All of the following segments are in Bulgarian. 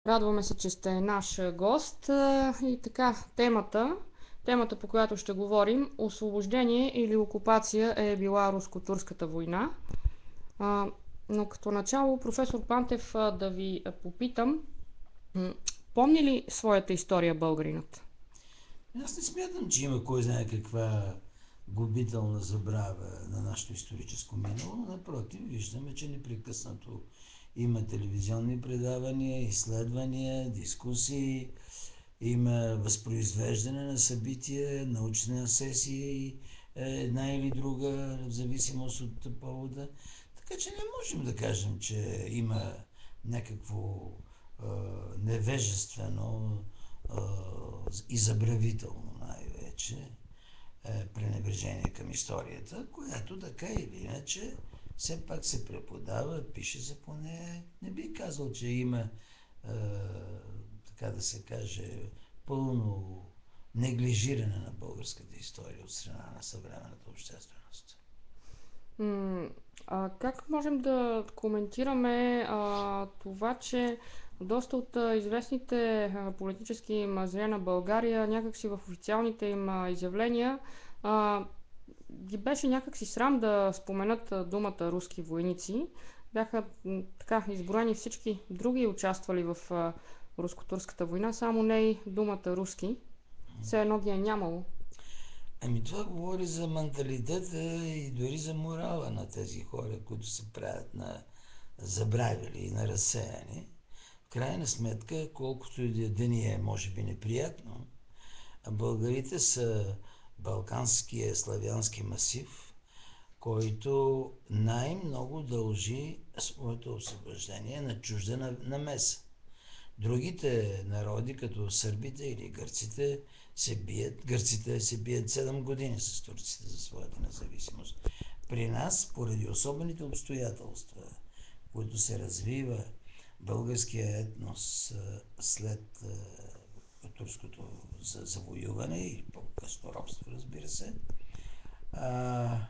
Радваме се, че сте наш гост. И така, темата по която ще говорим, освобождение или окупация е била руско-турската война. А, но като начало, професор Пантев, да ви попитам, помни ли своята история българинът? Аз не смятам, че има кой знае каква губителна забрава на нашето историческо минало. Напротив, виждаме, че непрекъснато има телевизионни предавания, изследвания, дискусии, има възпроизвеждане на събития, научна сесия и една или друга, в зависимост от повода. Така че не можем да кажем, че има някакво невежествено и забравително най-вече пренебрежение към историята, която така или иначе все пак се преподава, пише се по нея. Не би казал, че има така да се каже пълно неглижиране на българската история от страна на съвременната общественост. М, как можем да коментираме това, че доста от известните политически мъже на България някакси в официалните им изявления а, ги беше някакси срам да споменат думата руски войници. Бяха така изброени всички други участвали в руско-турската война, само не и думата руски. Все едно ги е нямало. Ами това говори за менталитета и дори за морала на тези хора, които се правят на забравили и на разсеяни. В крайна сметка, колкото и да ни е, може би, неприятно, българите са балканския славянски масив, който най-много дължи своето освобождение на чужда намеса. Другите народи, като сърбите или гърците се бият 7 години с турците за своята независимост. При нас, поради особените обстоятелства, които се развива българския етнос след турското завоюване и по-късно робство, разбира се, а,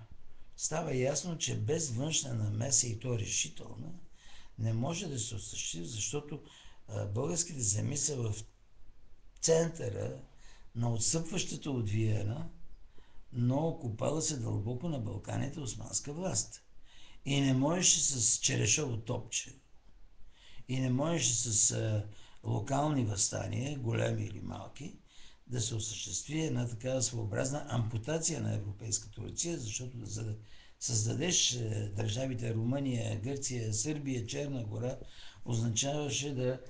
става ясно, че без външна намеса и то решителна, не може да се осъществи, защото българските земи са в центъра на отстъпващата от Виена, но окупала се дълбоко на Балканите османска власт. И не можеше с черешово топче, и не можеше с локални възстания, големи или малки, да се осъществи една такава своеобразна ампутация на европейската Турция, защото за да създадеш държавите Румъния, Гърция, Сърбия, Черна гора, означаваше да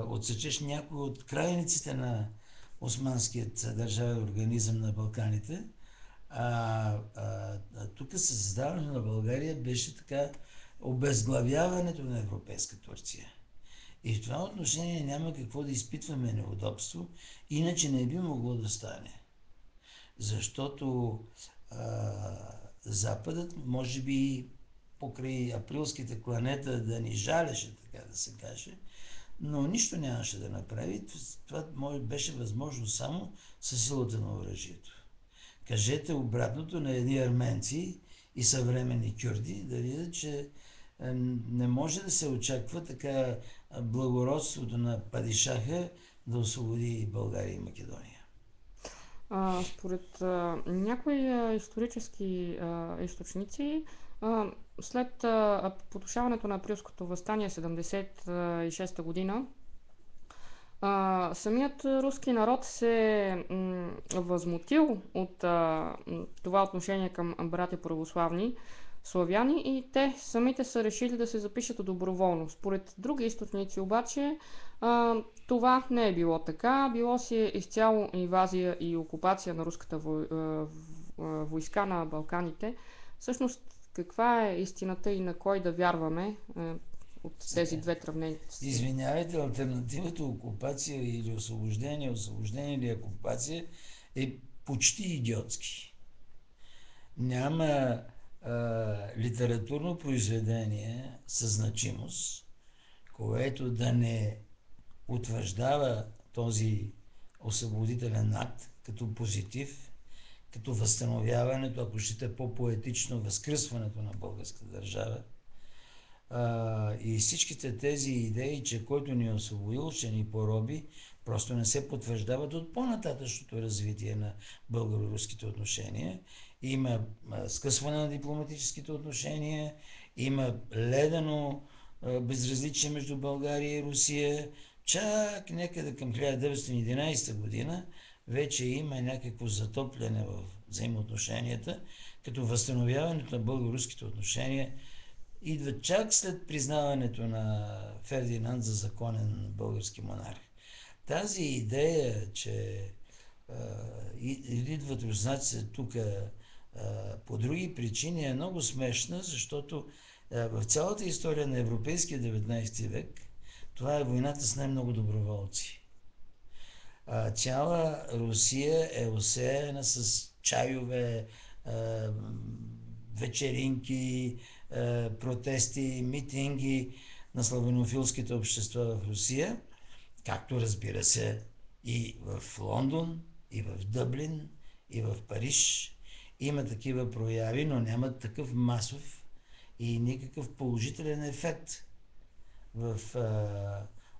отсечеш някои от крайниците на османският държавен организъм на Балканите. Тук създаването на България беше така обезглавяването на европейска Турция. И в това отношение няма какво да изпитваме неудобство, иначе не би могло да стане. Защото а, Западът, може би покрай априлските кланета да ни жалеше, така да се каже, но нищо нямаше да направи. Това беше възможно само със силата на оръжието. Кажете обратното на едни арменци и съвременни кюрди, да видят, че не може да се очаква така благородството на падишаха да освободи България и Македония. Според някои исторически източници, а, след потушаването на априлското въстание 76-та година, самият руски народ се възмутил от това отношение към братя православни славяни и те самите са решили да се запишат доброволно. Според други източници обаче а, това не е било така. Било си е изцяло инвазия и окупация на руската войска на Балканите. Всъщност, каква е истината и на кой да вярваме от тези Сега, две травнения? извинявайте, альтернативата окупация или освобождение или окупация е почти идиотски. Няма литературно произведение със значимост, което да не утвърждава този освободителен акт като позитив, като възстановяването, ако щете по-поетично, възкръсването на българската държава. И всичките тези идеи, че който ни е освободил, ще ни пороби, просто не се потвърждават от по-нататъчното развитие на българо-руските отношения. Има скъсване на дипломатическите отношения, има ледено безразличие между България и Русия. Чак някъде към 1911 година вече има някакво затопляне в взаимоотношенията, като възстановяването на българо-руските отношения идва чак след признаването на Фердинанд за законен български монарх. Тази идея, че идват руснаците тук по други причини е много смешна, защото в цялата история на европейския 19 век това е войната с най-много доброволци. Цяла Русия е осеяна с чайове, вечеринки, протести, митинги на славянофилските общества в Русия, както разбира се и в Лондон, и в Дъблин, и в Париж. Има такива прояви, но нямат такъв масов и никакъв положителен ефект в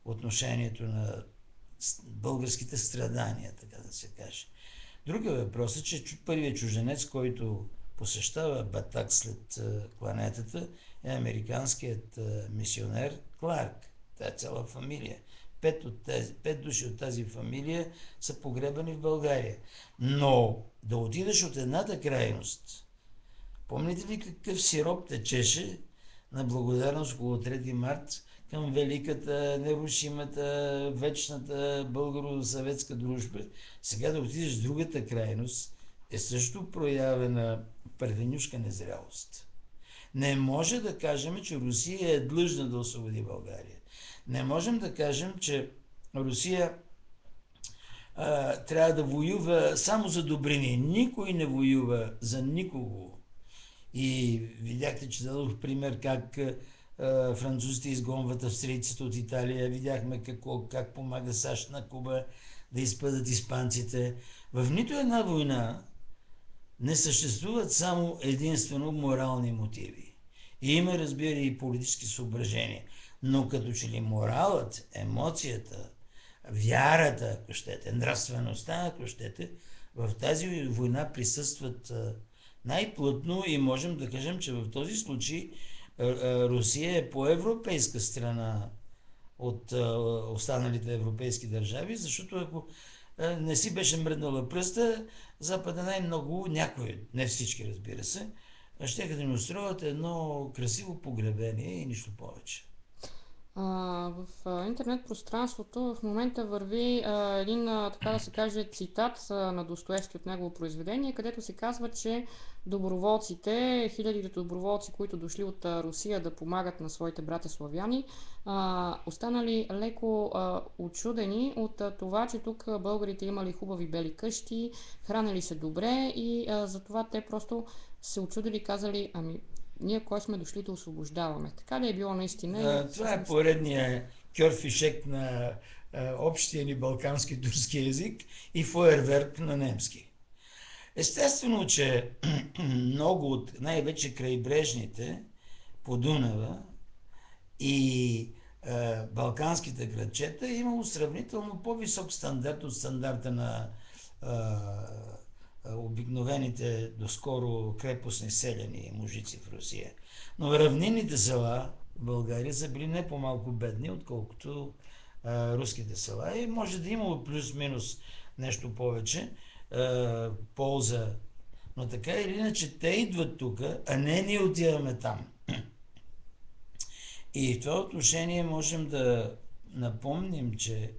отношението на българските страдания, така да се каже. Другия въпрос е, че първият чужденец, който посещава Батак след кланетата, е американският мисионер Кларк. Тя е цяла фамилия. Пет души от тази фамилия са погребани в България. Но да отидеш от едната крайност, помните ли какъв сироп течеше на благодарност около 3 март към великата, нерушимата, вечната българо-съветска дружба? Сега да отидеш в другата крайност е също проява на първенюшка незрялост. Не може да кажем, че Русия е длъжна да освободи България. Не можем да кажем, че Русия трябва да воюва само за добрини. Никой не воюва за никого. И видяхте, че дадох пример как французите изгонват австрийците от Италия. Видяхме как помага САЩ на Куба да изпъдат испанците. В нито една война не съществуват само единствено морални мотиви. И има, разбира, и политически съображения. Но като че ли моралът, емоцията, вярата, ако щете, нравствеността, ако щете, в тази война присъстват най-плътно и можем да кажем, че в този случай Русия е по-европейска страна от останалите европейски държави, защото ако не си беше мръднала пръста, Запада най-много, някои, не всички разбира се, ще да ни устроят едно красиво погребение и нищо повече. В интернет пространството в момента върви един, така да се каже, цитат на Достоевски от негово произведение, където се казва, че доброволците, хилядите доброволци, които дошли от Русия да помагат на своите братя славяни, останали леко учудени от това, че тук българите имали хубави бели къщи, хранили се добре и затова те просто се очудили и казали, ами ние кой сме дошли да освобождаваме. Така ли е било наистина и Това е всъщност... поредния кьорфишек на общия ни балкански турски език и фойерверк на немски. Естествено, че много от най-вече крайбрежните по Дунава и балканските градчета е имало сравнително по-висок стандарт от стандарта на обикновените доскоро крепостни селени мужици в Русия. Но равнинните села в България са били не по-малко бедни, отколкото руските села. И може да има плюс-минус нещо повече полза. Но така или иначе те идват тук, а не ние отиваме там. И в това отношение можем да напомним, че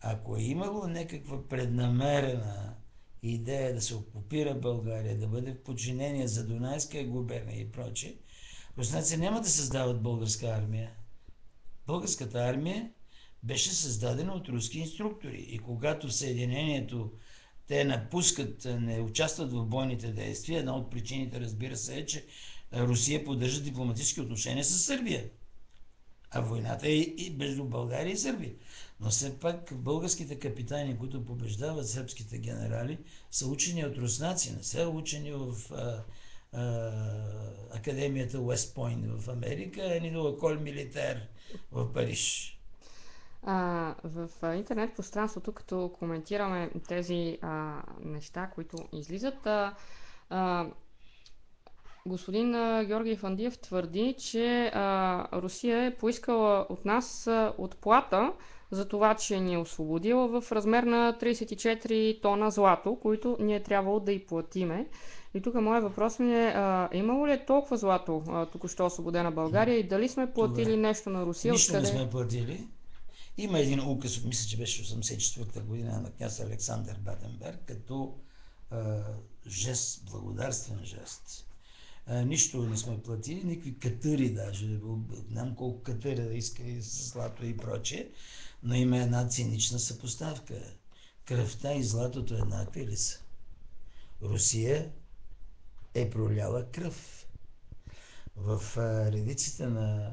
ако е имало някаква преднамерена идея да се окупира България, да бъде в подчинение за Дунайска губерния и прочее, руснаци няма да създават българска армия. Българската армия беше създадена от руски инструктори и когато в Съединението те напускат, не участват в бойните действия, една от причините, разбира се, е, че Русия поддържа дипломатически отношения с Сърбия. А войната е и между България и Сърбия. Но все пак българските капитани, които побеждават сръбските генерали, са учени от руснаци, не са учени в академията Уест Пойнт в Америка, нито Еколь Милитер в Париж. В интернет пространството, като коментираме тези неща, които излизат, а, господин Георги Фандиев твърди, че Русия е поискала от нас отплата за това, че ни е освободила в размер на 34 тона злато, които ние е трябвало да й платиме. И тук моят въпрос ми е, имало ли е толкова злато току-що освободена България и дали сме Това. платили нещо на Русия, Нищо не откъде? сме платили. Има един указ, мисля, че беше 1984 година на княз Александър Батенберг, като а, жест, благодарствен жест. Нищо не сме платили, никакви катъри даже, не знам колко катъри да иска и злато и прочее, но има една цинична съпоставка. Кръвта и златото еднакви ли са? Русия е проляла кръв. В редиците на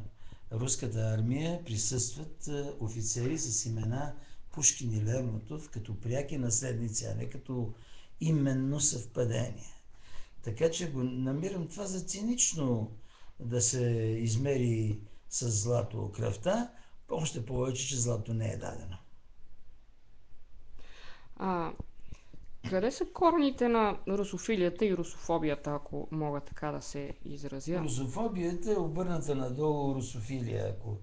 руската армия присъстват офицери с имена Пушкин и Лермонтов като пряки наследници, а не като именно съвпадение. Така че го намирам това за цинично да се измери с злато кръвта, още повече, че злато не е дадено. А, Къде са корените на русофилията и русофобията, ако мога така да се изразя? Русофобията е обърната надолу русофилия, ако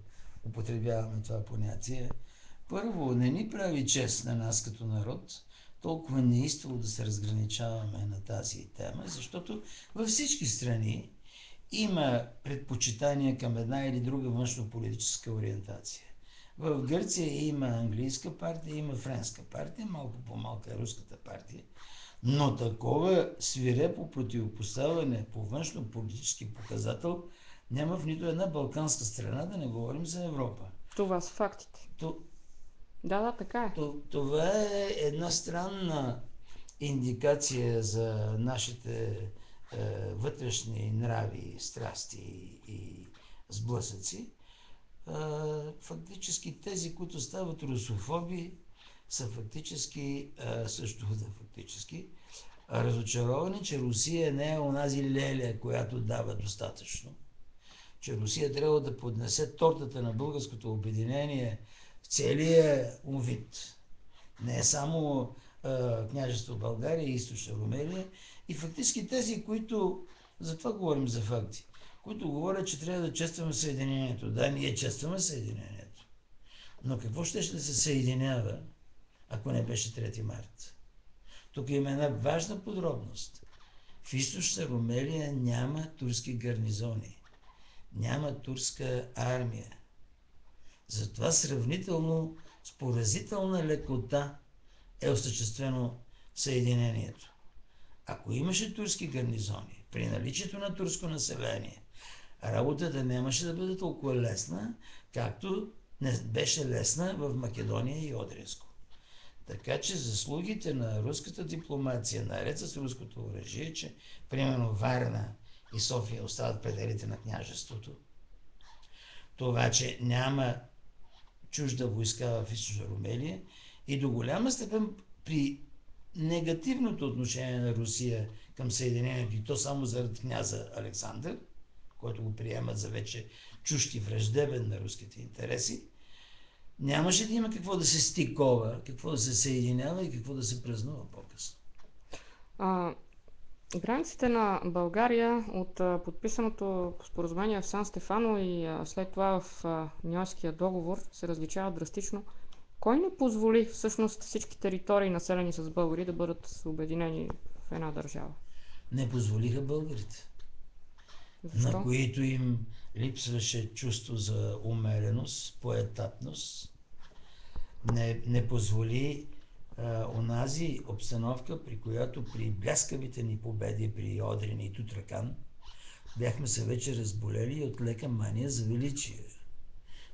употребяваме това понятие. Първо, не ни прави чест на нас като народ толкова неистово да се разграничаваме на тази тема, защото във всички страни има предпочитания към една или друга външно-политическа ориентация. В Гърция има английска партия, има френска партия, малко по-малка е руската партия, но такова свирепо противопоставяне по външно-политически показател няма в нито една балканска страна, да не говорим за Европа. Това са фактите. То, Да, да, така е. това е една странна индикация за нашите вътрешни нрави, страсти и сблъсъци. Фактически тези, които стават русофоби, са фактически, също да фактически, разочаровани, че Русия не е онази леля, която дава достатъчно. Че Русия трябва да поднесе тортата на българското обединение в целия вид. Не е само княжество България и източна Румелия. И фактически тези, които, затова говорим за факти, които говорят, че трябва да честваме Съединението. Да, ние честваме Съединението. Но какво ще да се съединява, ако не беше 3 март? Тук има една важна подробност. В източна Румелия няма турски гарнизони. Няма турска армия. Затова сравнително с поразителна лекота е осъществено съединението. Ако имаше турски гарнизони, при наличието на турско население, работата нямаше да бъде толкова лесна, както не беше лесна в Македония и Одринско. Така че заслугите на руската дипломация, наред с руското оръжие, че примерно Варна и София остават пределите на княжеството, това, че няма чужда войска в източна Румелия и до голяма степен при негативното отношение на Русия към Съединението и то само заради княза Александър, който го приемат за вече чужд и враждебен на руските интереси, нямаше да има какво да се стикова, какво да се съединява и какво да се празнува по-късно. А, Границите на България от подписаното споразумение в Сан Стефано и след това в Ньойския договор се различават драстично. Кой не позволи всъщност всички територии, населени с българи, да бъдат обединени в една държава? Не позволиха българите, на Защо? които им липсваше чувство за умереност, поетапност, не позволи онази обстановка, при която при бляскавите ни победи при Одрин и Тутракан бяхме се вече разболели от лека мания за величие.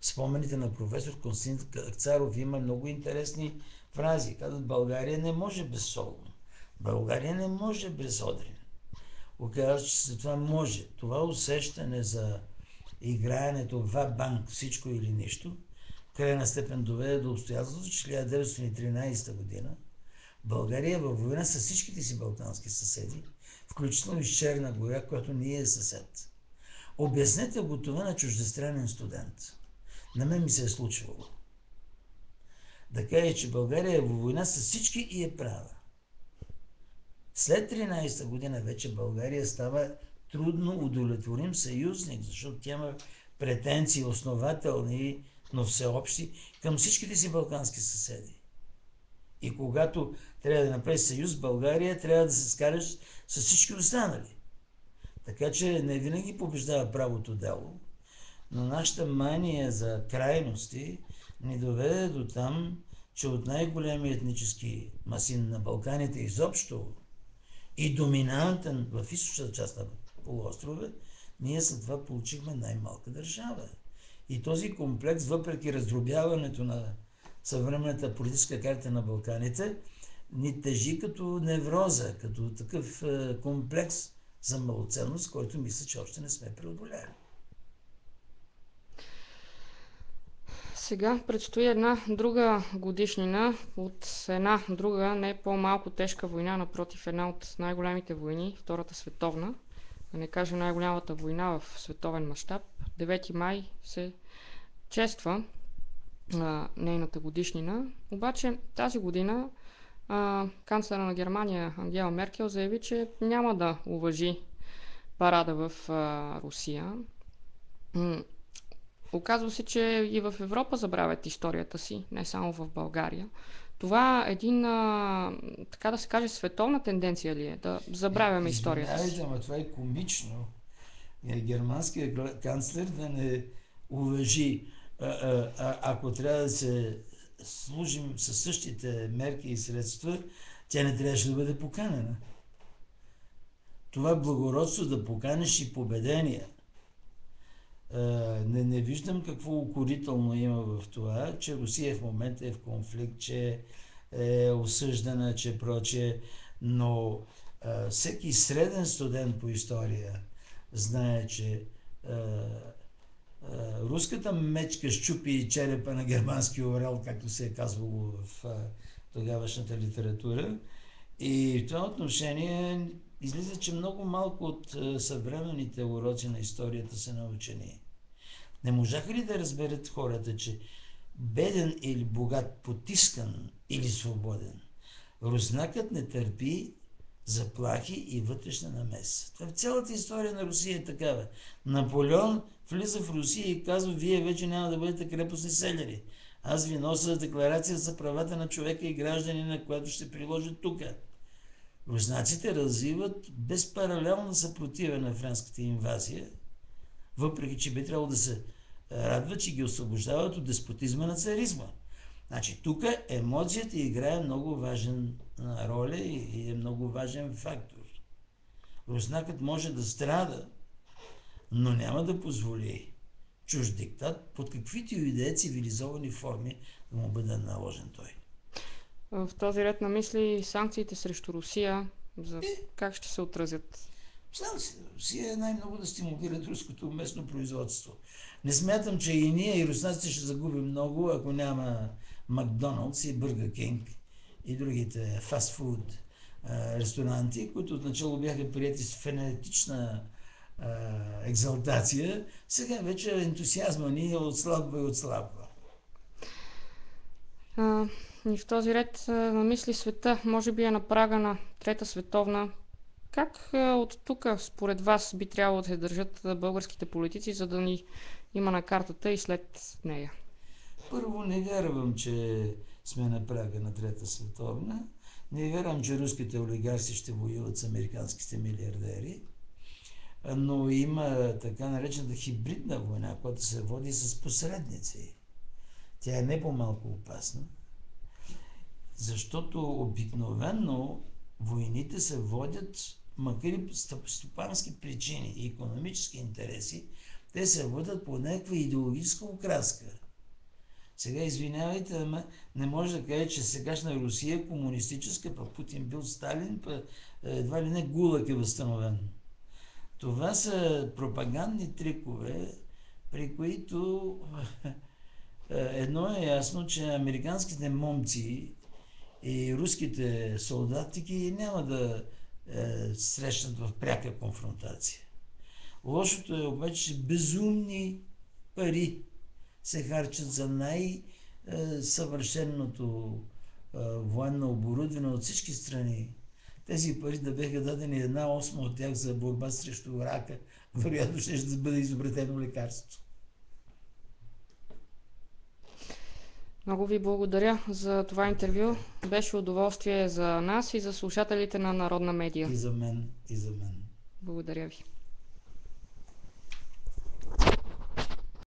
Спомените на професор Константин Акцаров има много интересни фрази. Казват, България не може без Солун. България не може без Одрин. Оказва, че след това може. Това усещане за играенето ва-банк, всичко или нищо, в крайна степен доведе до обстоятелството, че 1913 година България е във война с всичките си балкански съседи, включително и с Черна гора, която ни е съсед. Обяснете го това на чуждестранен студент. На мен ми се е случвало. Да каже, че България е във война с всички и е права. След 13-та година вече България става трудно удовлетворим съюзник, защото тя има претенции основателни, но всеобщи към всичките си балкански съседи. И когато трябва да направи съюз, България трябва да се скараш с всички останали. Така че не винаги побеждава правото дело, но нашата мания за крайности ни доведе до там, че от най-големи етнически маси на Балканите изобщо и доминантен в източната част на полуострова, ние след това получихме най-малка държава. И този комплекс, въпреки раздробяването на съвременната политическа карта на Балканите, ни тежи като невроза, като такъв комплекс за малоценност, който мисля, че още не сме преодоляли. Сега предстои една друга годишнина от една друга, не по-малко тежка война, напротив, една от най-големите войни, Втората световна, да не кажа най-голямата война в световен мащаб. 9 май се чества нейната годишнина. Обаче тази година канцлера на Германия Ангела Меркел заяви, че няма да уважи парада в Русия. Оказва се, че и в Европа забравят историята си, не само в България. Това е един, така да се каже, световна тенденция ли е? Да забравяме историята Извинявайте, си. ама това е комично. Германският канцлер да не уважи, ако трябва да се служим със същите мерки и средства, тя не трябваше да бъде поканена. Това благородство да поканеш и победения. Не виждам какво укорително има в това, че Русия в момента е в конфликт, че е осъждана, че прочее, но всеки среден студент по история знае, че руската мечка щупи черепа на германския орел, както се е казвало в тогавашната литература. И в това отношение излиза, че много малко от съвременните уроци на историята са научени. Не можаха ли да разберат хората, че беден или богат, потискан или свободен, руснакът не търпи заплахи и вътрешна намеса. Това в цялата история на Русия е такава. Наполеон влиза в Русия и казва: вие вече няма да бъдете крепостни селяни. Аз ви нося декларация за правата на човека и гражданина, която ще приложа тук. Руснаците развиват безпаралелна съпротива на френската инвазия, въпреки че би трябвало да се радва, че ги освобождават от деспотизма на царизма. Значи тук емоцията играе много важна роля и е много важен фактор. Руснакът може да страда, но няма да позволи чужд диктат под каквито и да е цивилизовани форми да му бъде наложен той. В този ред на мисли санкциите срещу Русия, за как ще се отразят? Знам си, Русия е най-много да стимулират руското местно производство. Не смятам, че и ние, и руснаците ще загубим много, ако няма Макдоналдс и Бъргър Кинг и другите фастфуд ресторанти, които отначало бяха прияти с фенетична екзалтация, сега вече ентусиазма ни отслабва и отслабва. А, и в този ред на мисли света, може би е на прага на Трета световна. Как от тук, според вас, би трябвало да се държат българските политици, за да ни има на картата и след нея? Първо, не вярвам, че сме на прага на Трета световна. Не вярвам, че руските олигарси ще воюват с американските милиардери. Но има така наречената хибридна война, която се води с посредници. Тя е не по-малко опасна, защото обикновено войните се водят, макар и стопански причини и икономически интереси, те се водят по някаква идеологическа окраска. Сега извинявайте, ама не може да каже, че сегашна Русия е комунистическа, пък Путин бил Сталин, пък едва ли не Гулаг е възстановен. Това са пропагандни трикове, при които едно е ясно, че американските момци И руските солдатики няма да срещнат в пряка конфронтация. Лошото е обаче, че безумни пари се харчат за най-съвършеното военно оборудване от всички страни. Тези пари да беха дадени една осма от тях за борба срещу рака, вероятно ще да бъде изобретено лекарство. Много ви благодаря за това интервю. Така. Беше удоволствие за нас и за слушателите на Народна медия. И за мен, и за мен. Благодаря ви.